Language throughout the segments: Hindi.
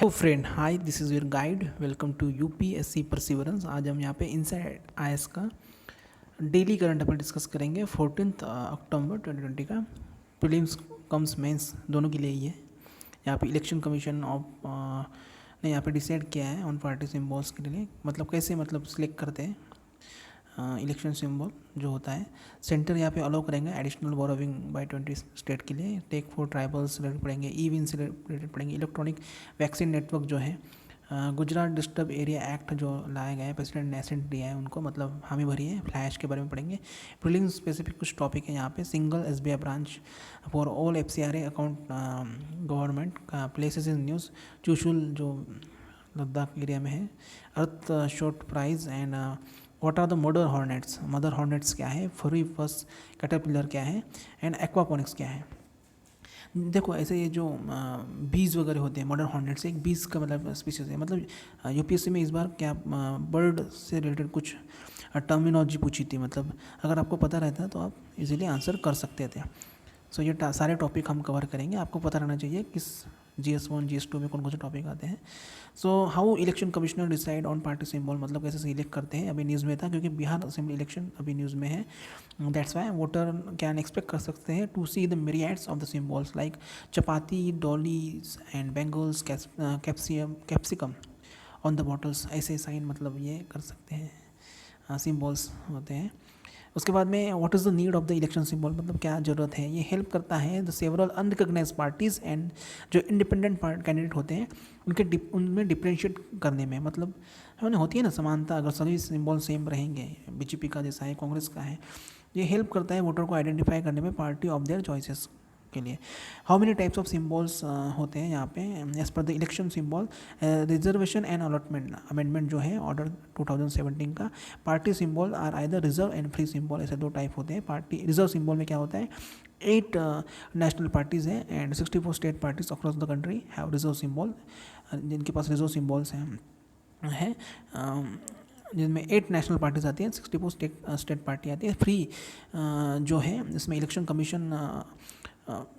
Hello friend, hi, this is your guide. Welcome to UPSC perseverance. आज हम यहाँ पे इनसाइड आईएएस का डेली करंट अफेयर डिस्कस करेंगे। 14 अक्टूबर 2020 का प्रीलिम्स कम्स मेंस दोनों के लिए ही है। यहाँ पे इलेक्शन कमीशन ऑफ ने यहाँ पे डिसाइड किया है ऑन पार्टी सिम्बॉल्स के लिए, मतलब कैसे मतलब सिलेक्ट करते हैं इलेक्शन सिंबल जो होता है। सेंटर यहाँ पे अलाउ करेंगे एडिशनल बोरोविंग बाय 20 स्टेट के लिए। टेक फॉर ट्राइबल्स रिलेटेड पढ़ेंगे, ई विन से रिलेटेड पढ़ेंगे, इलेक्ट्रॉनिक वैक्सीन नेटवर्क जो है, गुजरात डिस्टर्ब एरिया एक्ट जो लाया गया है, प्रेसिडेंट ने एसेंट दिया है उनको, मतलब हामी भरी है। फ्लैश के बारे में पढ़ेंगे। प्रीलिम्स स्पेसिफिक कुछ टॉपिक है यहाँ पे। Single SBI branch for all FCRA account government का प्लेसेस इन न्यूज़। चुशुल जो लद्दाख एरिया में है। Earthshot Prize and what are the mother hornets क्या है, फरी फस कैटरपिलर क्या है, एंड एक्वापोनिक्स क्या है। देखो ऐसे ये जो बीज वगैरह होते हैं, मॉडर्न हॉर्नेट्स एक बीज का मतलब स्पीशीज है। मतलब यूपीएससी में इस बार क्या बर्ड से रिलेटेड कुछ टर्मिनोलॉजी पूछी थी, मतलब अगर आपको पता रहता तो आप इजीली आंसर कर सकते थे। सो ये सारे टॉपिक हम कवर करेंगे। आपको पता रहना चाहिए किस GS1 GS2 में कौन कौन से टॉपिक आते हैं। So how election commissioner decide on party symbol, मतलब कैसे सिलेक्ट करते हैं। अभी न्यूज़ में था क्योंकि बिहार असेंबली इलेक्शन अभी न्यूज़ में है। That's why voter can expect कर सकते हैं to see the myriads of the symbols like chapati, dollies and bangles, capsicum on the bottles. ऐसे साइन मतलब ये कर सकते हैं, सिम्बॉल्स होते हैं। उसके बाद में what is the need of the election symbol, मतलब क्या ज़रूरत है। ये हेल्प करता है the several unrecognised parties and जो इंडिपेंडेंट कैंडिडेट होते हैं उनमें डिफ्रेंशिएट करने में, मतलब है ना, होती है ना समानता। अगर सभी सिंबल सेम रहेंगे, बीजेपी का जैसा है, कांग्रेस का है, ये हेल्प करता है वोटर को आइडेंटिफाई करने में पार्टी ऑफ देयर चॉइसेस के लिए। How many types of symbols होते हैं यहाँ पे as per the election symbol. Reservation and allotment amendment जो है ऑर्डर 2017 का। Party symbol are either reserve and free symbol, ऐसे दो टाइप होते हैं। पार्टी रिजर्व सिम्बॉल में क्या होता है, 8 नेशनल पार्टीज़ हैं and 64 state parties across the country have reserve symbol, जिनके पास रिजर्व सिम्बॉल्स हैं जिनमें 8 नेशनल पार्टीज आती हैं, 64 स्टेट पार्टी आती है। फ्री जो है इसमें इलेक्शन कमीशन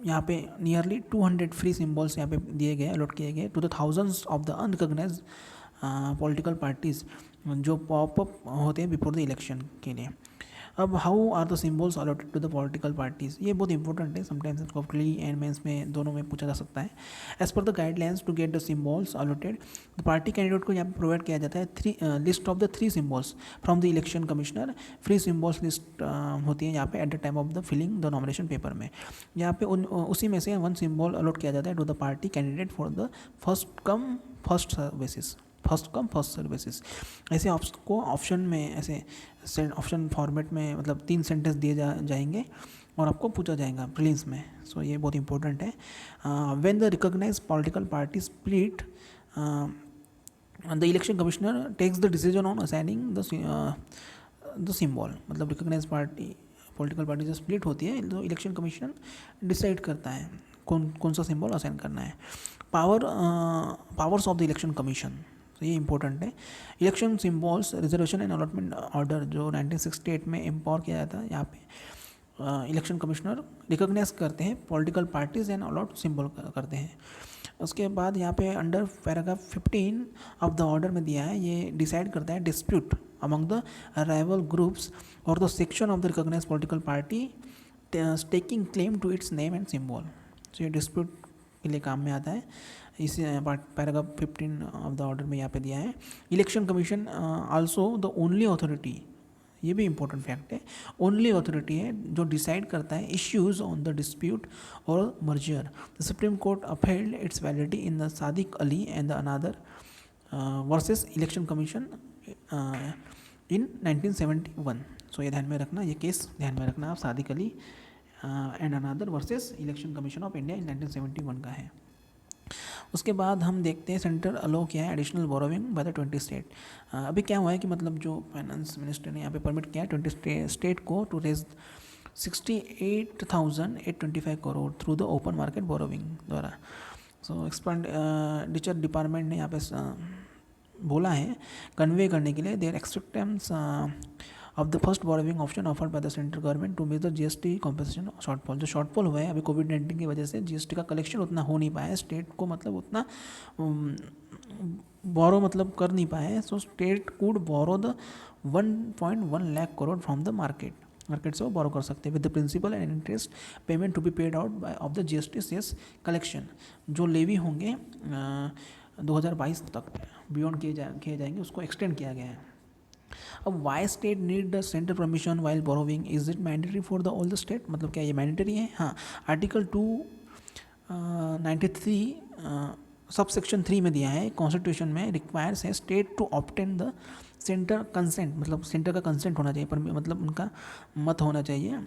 यहाँ पे नियरली 200 फ्री सिम्बॉल्स यहाँ पे दिए गए, अलॉट किए गए to the thousands of the unrecognised political parties जो पॉपअप होते हैं बिफोर द इलेक्शन के लिए। अब how are the symbols allotted to the political parties, ये बहुत इंपॉर्टेंट है। समटाइम्स इसको प्री एंड मेंस में दोनों में पूछा जा सकता है। As per the guidelines to get the symbols allotted, the party candidate को यहाँ पे प्रोवाइड किया जाता है list of the 3 symbols from the election commissioner. Free symbols list होती है यहाँ पे at the time of the filling the nomination paper में। यहाँ पे उसी में से 1 सिम्बॉल अलॉट किया जाता है to the party candidate for the first basis, first come first serve basis. ऐसे आपको ऑप्शन में ऐसे ऑप्शन फॉर्मेट में मतलब 3 सेंटेंस दिए जाएंगे और आपको पूछा जाएगा प्रीलिम्स में। सो ये बहुत इंपॉर्टेंट है। When the recognise political party split, the election commissioner takes the decision on assigning the symbol, मतलब रिकॉग्नाइज पॉलिटिकल पार्टी जो स्प्लिट होती है तो इलेक्शन कमीशन डिसाइड करता है कौन सा सिम्बॉल असाइन करना है। Powers of the election commission, तो ये इंपॉर्टेंट है। Election symbols reservation and allotment order जो 1968 में एम्पावर किया जाता है, यहाँ पे इलेक्शन कमिश्नर रिकॉग्नाइज करते हैं political parties and allot symbol करते हैं। उसके बाद यहाँ पे under paragraph 15 of the order में दिया है, ये डिसाइड करता है dispute among the rival groups और the section of the recognise political party taking claim to its name and symbol. तो ये डिस्प्यूट के लिए काम में आता है। इस पैराग्राफ 15 ऑफ द ऑर्डर में यहाँ पे दिया है। Election commission also the only authority, ये भी इंपॉर्टेंट फैक्ट है, ओनली अथॉरिटी है जो डिसाइड करता है इश्यूज ऑन द डिस्प्यूट और merger. The supreme court upheld it's validity in the Sadiq Ali and the another versus election commission इन 1971। सो ये ध्यान में रखना, ये केस ध्यान में रखना आप, Sadiq Ali and another versus election commission of India in 1971 का है। उसके बाद हम देखते हैं सेंटर अलो किया है additional borrowing by the 20 state. अभी क्या हुआ है कि मतलब जो फाइनेंस मिनिस्टर ने यहाँ पे परमिट किया है 20 स्टेट को to raise 68,825 crore through the open market borrowing द्वारा। सो एक्सपेंडिचर डिपार्टमेंट ने यहाँ पे बोला है कन्वे करने के लिए their acceptance of the first borrowing option offered by the central government to meet the GST compensation shortfall. जो शॉर्टफॉल हुआ है अभी कोविड-19 की वजह से जीएसटी का कलेक्शन उतना हो नहीं पाया है, स्टेट को मतलब उतना बोरो मतलब कर नहीं पाए हैं। So state could borrow the 1.1 lakh crore from the market से वो बोरो कर सकते हैं with the principal and interest payment to be paid out by of the GST cess collection. जो लेवी होंगे 2022 तक बियॉन्ड किए जाएंगे, उसको एक्सटेंड किया गया है। अब why state need the central permission while borrowing, is it mandatory for the all the state, मतलब क्या ये मैंडेटरी है? हाँ, आर्टिकल 293 सब सेक्शन 3 में दिया है कॉन्स्टिट्यूशन में, रिक्वायर्स है state to obtain the centre consent, मतलब सेंटर का कंसेंट होना चाहिए, पर मतलब उनका मत होना चाहिए,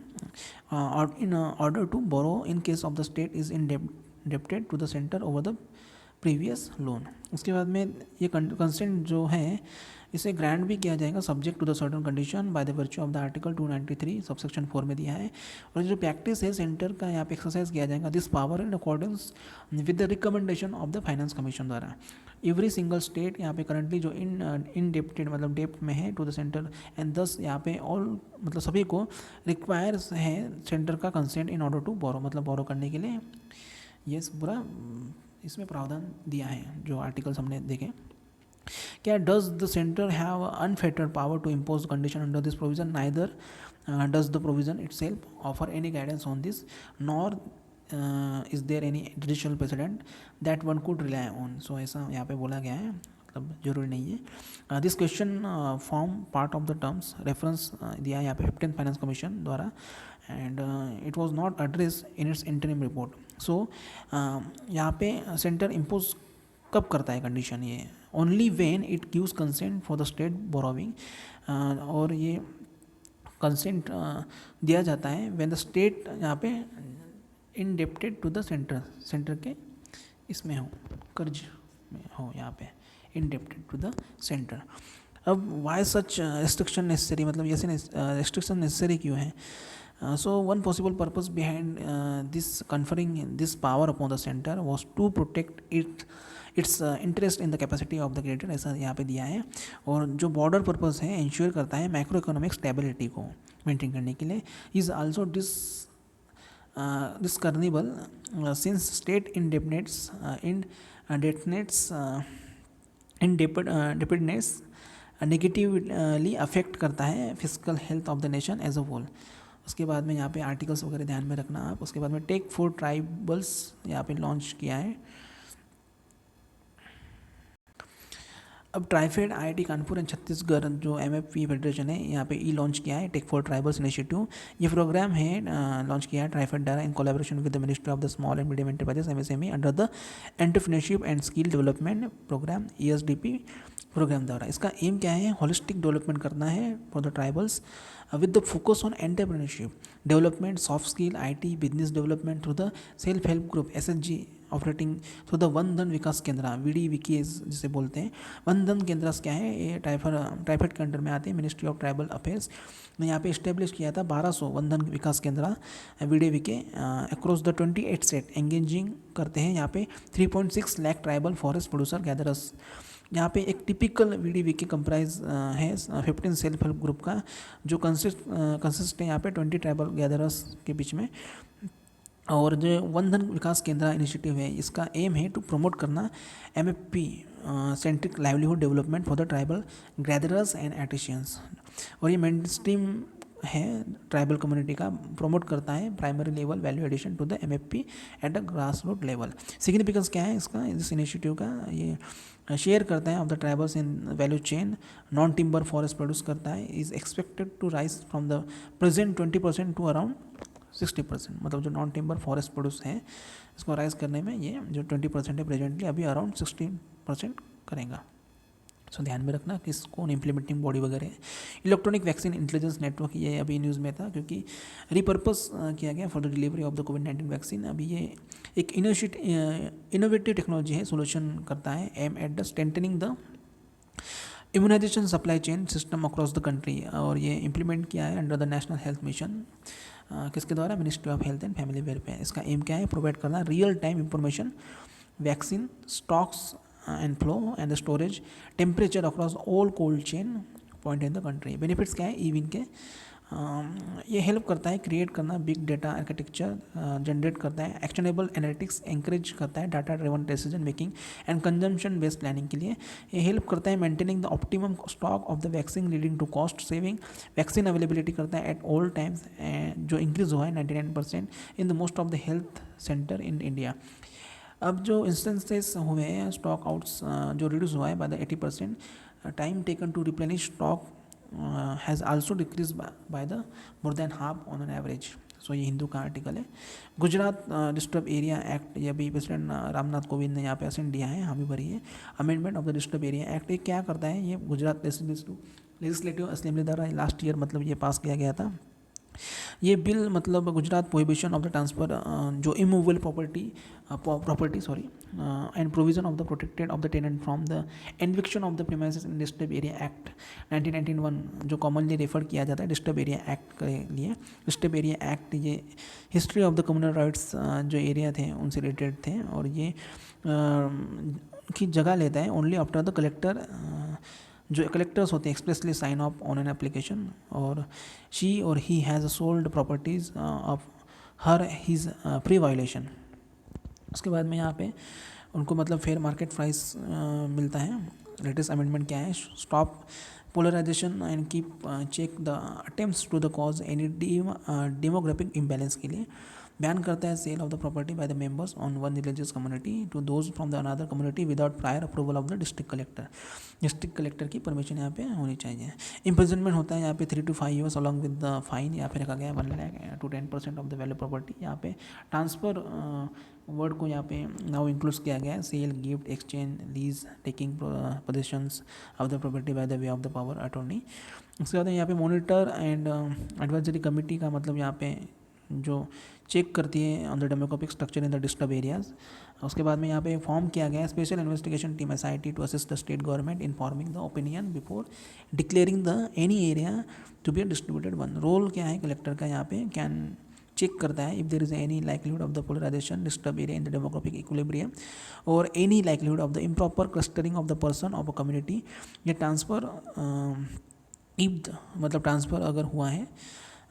और in order to borrow in case of the state is indebted to the centre over the previous loan. उसके बाद में ये कंसेंट जो है इसे ग्रांट भी किया जाएगा subject to the certain condition by the virtue of the article 293 subsection 4 में दिया है। और जो प्रैक्टिस है सेंटर का यहाँ पे एक्सरसाइज किया जाएगा this power in accordance with the recommendation of the finance commission द्वारा। एवरी सिंगल स्टेट यहाँ पे करंटली जो इनडेप्टेड मतलब डेप्ट में है टू द सेंटर एंड दस यहाँ पे ऑल मतलब सभी को रिक्वायर्स है सेंटर का consent in order to borrow, मतलब बोरो करने के लिए ये पूरा इसमें प्रावधान दिया है जो आर्टिकल्स हमने देखे। क्या does the centre have unfettered power to impose condition under this provision? Neither does the provision itself offer any guidance on this nor is there any traditional precedent that one could rely on. So ऐसा यहाँ पे बोला गया है, मतलब जरूरी नहीं है। This question form part of the terms reference दिया है यहाँ पे 15th फाइनेंस कमीशन द्वारा and it was not address in its interim report. So यहाँ पे सेंटर इम्पोज कब करता है कंडीशन? ये only when it gives consent for the state borrowing, और ये कंसेंट दिया जाता है व्हेन द स्टेट यहाँ पे इंडेप्टेड टू द सेंटर के इसमें हो, कर्ज में हो, यहाँ पे इंडेप्टेड टू द सेंटर। अब वाई सच रेस्ट्रिक्शन नेसेसरी, मतलब ये रेस्ट्रिक्शन नेसेसरी क्यों है? So one possible purpose behind this conferring this power upon the center was to protect its interest in the capacity of the creditor, ऐसा यहाँ पे दिया है। और जो बॉर्डर पर्पस है इंश्योर करता है मैक्रो इकोनॉमिक स्टेबिलिटी को मेंटेन करने के लिए। Is also discernible since state indebtedness negatively affect करता है physical health of the nation as a whole. उसके बाद में यहाँ पे आर्टिकल्स वगैरह ध्यान में रखना आप। उसके बाद में टेक फॉर ट्राइबल्स यहाँ पे लॉन्च किया है। अब ट्राइफेड आईआईटी कानपुर एंड छत्तीसगढ़ जो एमएफपी फेडरेशन है यहाँ पे लॉन्च किया है टेक फॉर ट्राइबल्स इनिशिएटिव। ये प्रोग्राम है लॉन्च किया है ट्राइफेड द्वारा in collaboration with the ministry of the small and medium enterprises MSME under the entrepreneurship and skill development programme ESDP programme द्वारा। इसका एम क्या है? होलिस्टिक डेवलपमेंट करना है for the tribals with the focus on entrepreneurship development, soft skill, IT, business development through the self help group SHG operating through the one धन विकास केंद्र VDVKs जिसे बोलते हैं। वन धन केंद्र क्या है? ये ट्राइफेड के अंडर में आते हैं मिनिस्ट्री ऑफ ट्राइबल अफेयर्स ने यहाँ पे इस्टेब्लिश किया था 1200 वन धन विकास केंद्र VDVK across the 28 state engaging करते हैं यहाँ पे 3.6 lakh tribal forest producer gatherers. यहाँ पे एक टिपिकल VDVK कंप्राइज है 15 सेल्फ हेल्प ग्रुप का जो कंसिस्ट है यहाँ पे 20 ट्राइबल गैदरर्स के बीच में। और जो वन धन विकास केंद्र इनिशिएटिव है इसका एम है टू प्रमोट करना MFP centric livelihood development for the tribal gatherers and artisans. और ये मेन स्ट्रीम है ट्राइबल कम्युनिटी का, प्रमोट करता है primary level value addition to the MFP at a grass root level. Significance क्या है इसका? इस इनिशिएटिव का ये शेयर करता है of the tribals in value chain, non timber forest produce करता है, is expected to rise from the present 20% to around 60%। मतलब जो नॉन टिम्बर फॉरेस्ट प्रोड्यूस है इसको राइज करने में ये जो 20% है प्रेजेंटली अभी अराउंड 60% करेगा। सो ध्यान में रखना कि कौन इम्प्लीमेंटिंग बॉडी वगैरह है। इलेक्ट्रॉनिक वैक्सीन इंटेलिजेंस नेटवर्क ये अभी न्यूज़ में था क्योंकि रिपर्पस किया गया for the delivery of the कोविड-19 वैक्सीन। अभी ये एक इनोवेटिव टेक्नोलॉजी है, सोल्यूशन करता है aim at the strengthening the immunisation supply chain system across the country. और ये इम्प्लीमेंट किया है under the national health mission किसके द्वारा? Ministry of health and family welfare. इसका एम क्या है? प्रोवाइड करना real time information vaccine stocks and flow and the storage temperature across all cold chain point in the country. Benefits क्या है ई विन के? ये हेल्प करता है क्रिएट करना बिग डेटा आर्किटेक्चर, जनरेट करता है एक्शनेबल एनालिटिक्स, encourage करता है data driven decision making and consumption based planning के लिए। ये हेल्प करता है maintaining the optimum stock of the vaccine leading to cost saving. Vaccine availability करता है एट ऑल टाइम्स, जो इंक्रीज हुआ है 99% in the most of the health centre in India. अब जो इंस्टेंसेस हुए हैं स्टॉक आउट्स जो रिड्यूस हुआ है by the 80%, time taken to replenish stock has also decrease by the more than half on an average. So ये हिंदू का आर्टिकल है। गुजरात डिस्टर्ब एरिया एक्ट, ये अभी प्रेसिडेंट रामनाथ कोविंद ने यहाँ पे असेंट दिया है, हामी भरी है। Amendment of the disturb area act ये क्या करता है? ये गुजरात लेजिस्लेटिव असेंबली द्वारा लास्ट ईयर मतलब ये पास किया गया था। ये बिल मतलब Gujarat prohibition of the transfer जो immovable property and provision of the protected of the tenant from the eviction of the premises in disturb area act 1991 जो कॉमनली रेफर किया जाता है डिस्टर्ब एरिया एक्ट के लिए। डिस्टर्ब एरिया एक्ट ये history of the communal riots जो एरिया थे उनसे रिलेटेड थे, और ये की जगह लेता है ओनली आफ्टर द कलेक्टर, जो कलेक्टर्स होते हैं expressly sign off on an application, और शी और he has sold properties of her his pre violation. उसके बाद में यहाँ पे उनको मतलब फेयर मार्केट प्राइस मिलता है। लेटेस्ट अमेंडमेंट क्या है? Stop polarisation and keep check the attempts to the cause any demographic imbalance के लिए। बैन करता है sale of the property by the members on one religious community to those from the another community without prior approval of the district collector. District collector की परमिशन यहाँ पे होनी चाहिए। इम्प्रिजनमेंट होता है यहाँ पे 3 to 5 years along with the fine. यहाँ पे रखा गया 1 lakh to 10% of the value property. यहाँ पे ट्रांसफर वर्ड को यहाँ पे नाउ इंक्लूड किया गया है। Sale, gift, exchange, lease, taking possessions of the property by the way of the power attorney. उसके बाद यहाँ पे मॉनिटर एंड एडवाइजरी कमेटी का मतलब यहाँ पे जो चेक करती है on the demographic structure in the disturb areas. उसके बाद में यहाँ पे फॉर्म किया गया है special investigation team SIT to assist the state government in forming the opinion before declaring the any area to be distributed one. Role क्या है कलेक्टर का? यहाँ पे कैन चेक करता है if there is any likelihood of the polarisation disturb area in the demographic equilibrium और any likelihood of the improper clustering of the person of a community. ये ट्रांसफ़र इफ मतलब ट्रांसफ़र अगर हुआ है,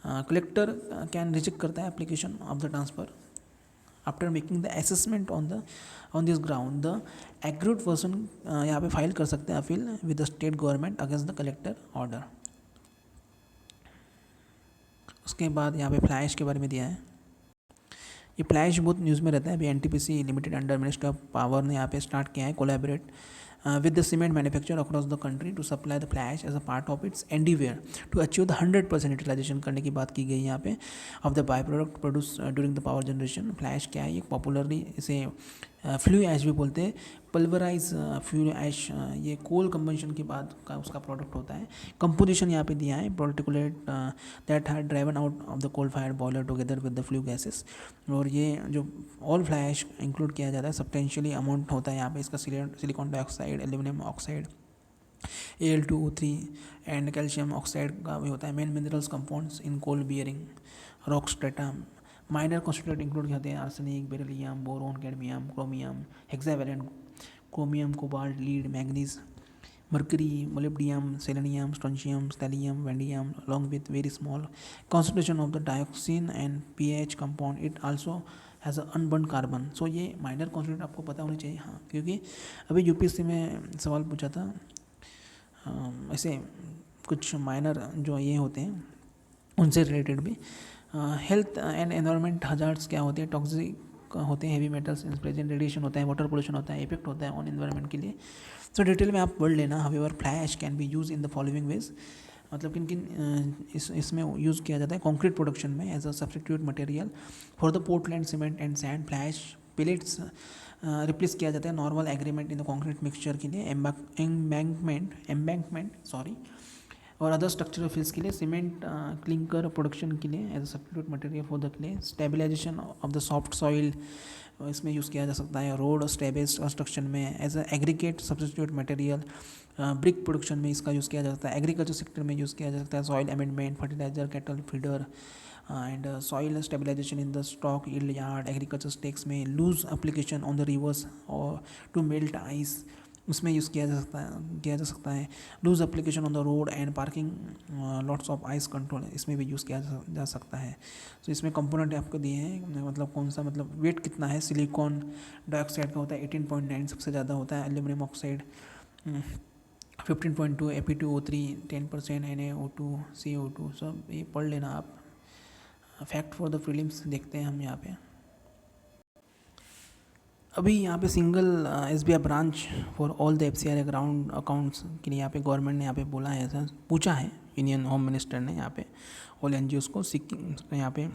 कलेक्टर कैन रिजेक्ट करता है application of the transfer after making the assessment on this ground. The aggrieved person यहाँ पे फाइल कर सकते हैं appeal with the state government against the collector order. उसके बाद यहाँ पे फ्लैश के बारे में दिया है। ये फ्लैश बहुत न्यूज़ में रहता है। अभी NTPC limited under ministry of power ने यहाँ पे स्टार्ट किया है collaborate with the cement manufacturer across the country to supply the fly ash as a part of its endeavor to achieve the 100% utilization करने की बात की गई यहाँ पे of the byproduct produced during the power generation। Fly ash क्या है? ये पॉपुलरली इसे फ्लू ऐश भी बोलते हैं। पल्वराइज फ्लू ऐश ये कोल कंबंशन के बाद का उसका प्रोडक्ट होता है। कंपोजिशन यहाँ पे दिया है particulate that had driven out of the coal fire boiler together with the flue gases. और ये जो ऑल फ्लाई ऐश इंक्लूड किया जाता है सब्सटेंशियली अमाउंट होता है यहाँ पे इसका silicon dioxide, aluminium oxide, Al2O3 and calcium oxide का भी होता है। Main minerals compounds in coal bearing rock strata. Minor constituent include होते हैं arsenic, beryllium, boron, cadmium, chromium, hexavalent chromium, cobalt, lead, manganese, mercury, molybdenum, selenium, strontium, thallium, vanadium along with very small concentration of the dioxin and pH compound. It also has a unburned carbon. So ये माइनर कॉन्स्टिट्यूएंट आपको पता होनी चाहिए। हाँ, क्योंकि अभी UPSC में सवाल पूछा था ऐसे कुछ माइनर जो ये होते हैं उनसे रिलेटेड भी। हेल्थ एंड एनवायरनमेंट हजार्ड्स क्या होते हैं? टॉक्सिक होते हैं, हेवी मेटल्स प्रेजेंट, रेडिएशन होता है, वाटर पोल्यूशन होता है, इफेक्ट होता है ऑन एनवायरनमेंट के लिए। तो डिटेल में आप पढ़ लेना। However fly ash can be use in the following ways, मतलब किन किन इसमें यूज़ किया जाता है कंक्रीट प्रोडक्शन में as a substitute material for the Portland cement and sand. Fly ash pellets replace किया जाता है normal agreement in the concrete mixture के लिए। एम्बैंकमेंट और अदर स्ट्रक्चरल फिल्स के लिए। सीमेंट क्लिंकर प्रोडक्शन के लिए as a substitute material for the clay. Stabilization of the soft soil इसमें यूज़ किया जा सकता है। रोड स्टेबेज कंस्ट्रक्शन में as a aggregate substitute material. Brick production में इसका यूज़ किया जा सकता है। एग्रीकल्चर सेक्टर में यूज़ किया जा सकता है। Soil amendment, fertiliser, cattle feeder and soil stabilisation in the stock yield yard. Agriculture stakes में loose application on the rivers और टू मेल्ट आइस उसमें यूज़ किया जा सकता है। Loose application on the road and parking lots of ice control, इसमें भी यूज़ किया जा सकता है। तो इसमें कंपोनेंट आपको दिए हैं, मतलब कौन सा, मतलब वेट कितना है। सिलिकॉन डाइऑक्साइड का होता है 18.9, सबसे ज़्यादा होता है। Aluminium oxide 15.2, Fe2O3 10%, NaO2 CO2, सब ये पढ़ लेना आप। फैक्ट फॉर द प्रीलिम्स देखते हैं हम यहाँ पे। अभी यहाँ पे single SBI branch for all the FCRA ground accounts के लिए यहाँ पे गवर्नमेंट ने यहाँ पे बोला है, ऐसा पूछा है यूनियन होम मिनिस्टर ने यहाँ पे ऑल NGOs को यहाँ पे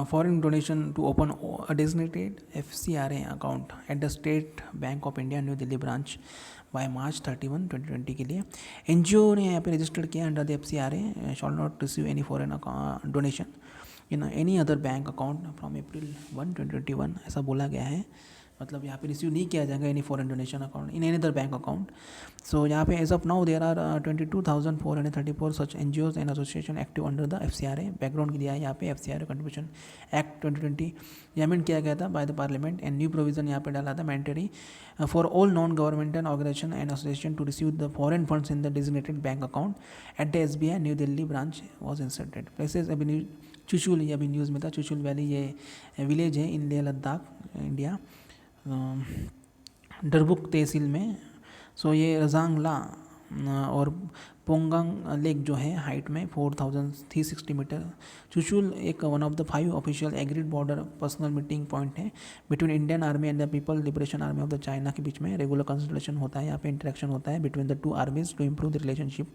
foreign donation to open a designated FCRA account at the state bank of India new Delhi branch by March 31, 2020 के लिए NGO ने यहाँ पे रजिस्टर किया under the FCRA shawl not receive any foreign donation in any other bank account from April 1, 2021, ऐसा बोला गया है। मतलब यहाँ पे रिसीव नहीं किया जाएगा any foreign donation account in any other bank account. So यहाँ पे as of now there are 22,434 such NGOs and association active under the FCRA। Background दिया है यहाँ पे FCRA कंट्रीब्यूशन एक्ट 2020 अमेंड किया गया था by the parliament and new provision यहाँ पे डाला था mandatory for all non governmental organisation and association to receive the foreign funds in the designated bank account at the SBI new Delhi branch was inserted. Places अभी चुशुल, ये अभी न्यूज़ में था, चुशुल वैली ये विलेज है इन लेह लद्दाख इंडिया, डरबुक तहसील में। सो ये रजांगला और पोंगांग लेक जो है हाइट में 4,360 मीटर। चुशुल एक one of the 5 official agreed border personnel meeting point है between Indian army and the people liberation army of the China के बीच में रेगुलर कंसल्टेशन होता है, यहाँ पे इंटरेक्शन होता है between the 2 armies to improve the relationship.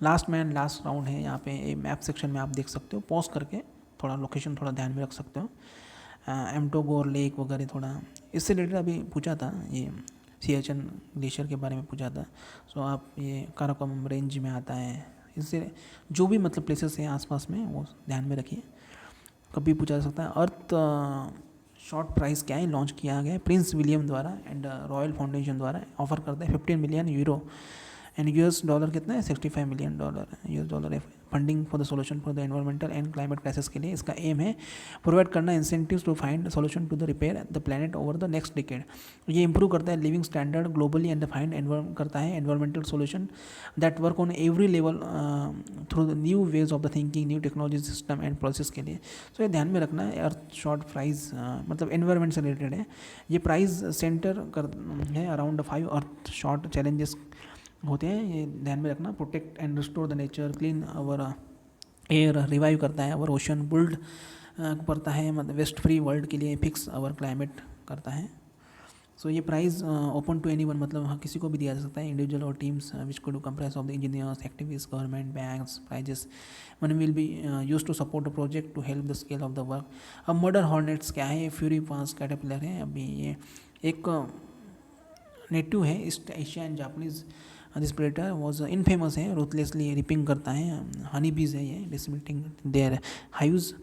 Last man last round है यहाँ पे मैप सेक्शन में आप देख सकते हो, पॉज करके थोड़ा लोकेशन थोड़ा ध्यान में रख सकते हो। एम्टोगोर लेक वगैरह थोड़ा इससे रिलेटेड अभी पूछा था, ये सियाचिन ग्लेशियर के बारे में पूछा था। सो आप ये काराकोरम रेंज में आता है, इससे जो भी मतलब प्लेसेस हैं आसपास में वो ध्यान में रखिए, कभी पूछा जा सकता है। अर्थ शॉर्ट प्राइस क्या है, लॉन्च किया गया है प्रिंस विलियम द्वारा एंड रॉयल फाउंडेशन द्वारा, ऑफर करता है 15 मिलियन यूरो एंड $, कितना है $65 मिलियन US है funding for the solution for the environmental and climate crisis के लिए। इसका एम है प्रोवाइड करना incentives to find solution to the repair the planet over the next decade. ये इंप्रूव करता है living standard globally and find करता है environmental solution that work on every level through the new ways of the thinking, new technology system and process के लिए। सो ये ध्यान में रखना है। अर्थ शॉर्ट प्राइज मतलब एनवायरमेंट से रिलेटेड है। ये प्राइज सेंटर है अराउंड 5 अर्थ शॉर्ट चैलेंजेस होते हैं, ये ध्यान में रखना। Protect and restore the nature, clean our air, revive करता है आवर ओशन, बिल्ड करता है मतलब वेस्ट फ्री वर्ल्ड के लिए, फिक्स आवर क्लाइमेट करता है। सो ये प्राइज़ ओपन टू एनीवन, मतलब हाँ किसी को भी दिया जा सकता है, इंडिविजुअल और teams which could comprise of the engineers, activist, government, banks. Prizes money will be use to support the project to help the scale of the work. अब मर्डर हॉर्नेट्स क्या है, फ्यूरी पास कैटरपिलर है। अभी ये एक नेटिव है east Asia and Japanese, this predator was infamous है, रूथलेसली रिपिंग करता है, हनी बीज है ये, डिसमिटिंग देयर हाइव्स।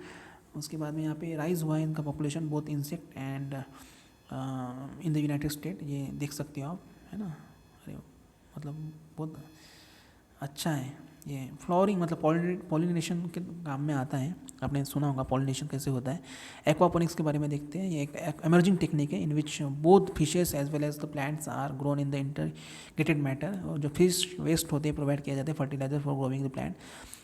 उसके बाद में यहाँ पे राइज हुआ है इनका population both insect and in the United state, ये देख सकते हो आप, है ना। अरे मतलब बहुत अच्छा है ये। फ्लोरिंग मतलब पॉलिनेशन के काम में आता है, आपने सुना होगा पॉलिनेशन कैसे होता है। एक्वापोनिक्स के बारे में देखते हैं। ये एक एमर्जिंग टेक्निक है in which both fishes as well as the plants are grown in the integrated matter. और जो फिश वेस्ट होते हैं प्रोवाइड किया जाता है fertiliser for growing the plant,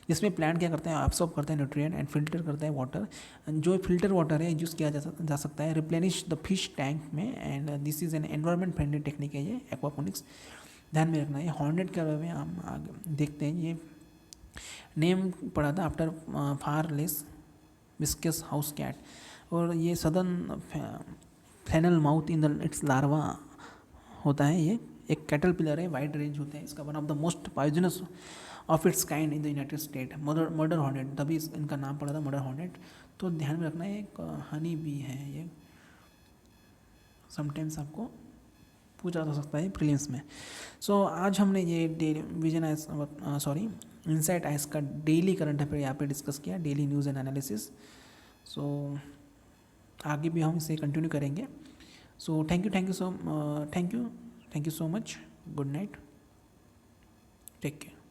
जिसमें प्लांट क्या करते हैं, एब्सॉर्ब करते हैं न्यूट्रिएंट एंड फिल्टर करता है वाटर। जो फिल्टर वाटर है यूज़ किया जा सकता है रिप्लेनिश द फिश टैंक में, and this is an environment friendly technique है ये एक्वापोनिक्स, ध्यान में रखना है। हॉर्नेट के बारे में हम आगे देखते हैं। ये नेम पड़ा था आफ्टर फारलेस विस्कस हाउस कैट, और ये southern flannel mouth in the it's larva होता है। ये एक कैटरपिलर है, वाइड रेंज होते हैं इसका, one of the most poisonous of its kind in the United state, murder hornet, तभी इनका नाम पड़ा था मर्डर हॉर्नेट। तो ध्यान में रखना है। एक हनी बी है ये, समटाइम्स आपको पूछा जा सकता है प्रीलिम्स में। सो आज हमने ये विजन आइस इनसाइट आइस का डेली करंट अफेयर यहाँ पे डिस्कस किया, daily news and analysis. So आगे भी हम इसे कंटिन्यू करेंगे। So thank you so much, good night, take care.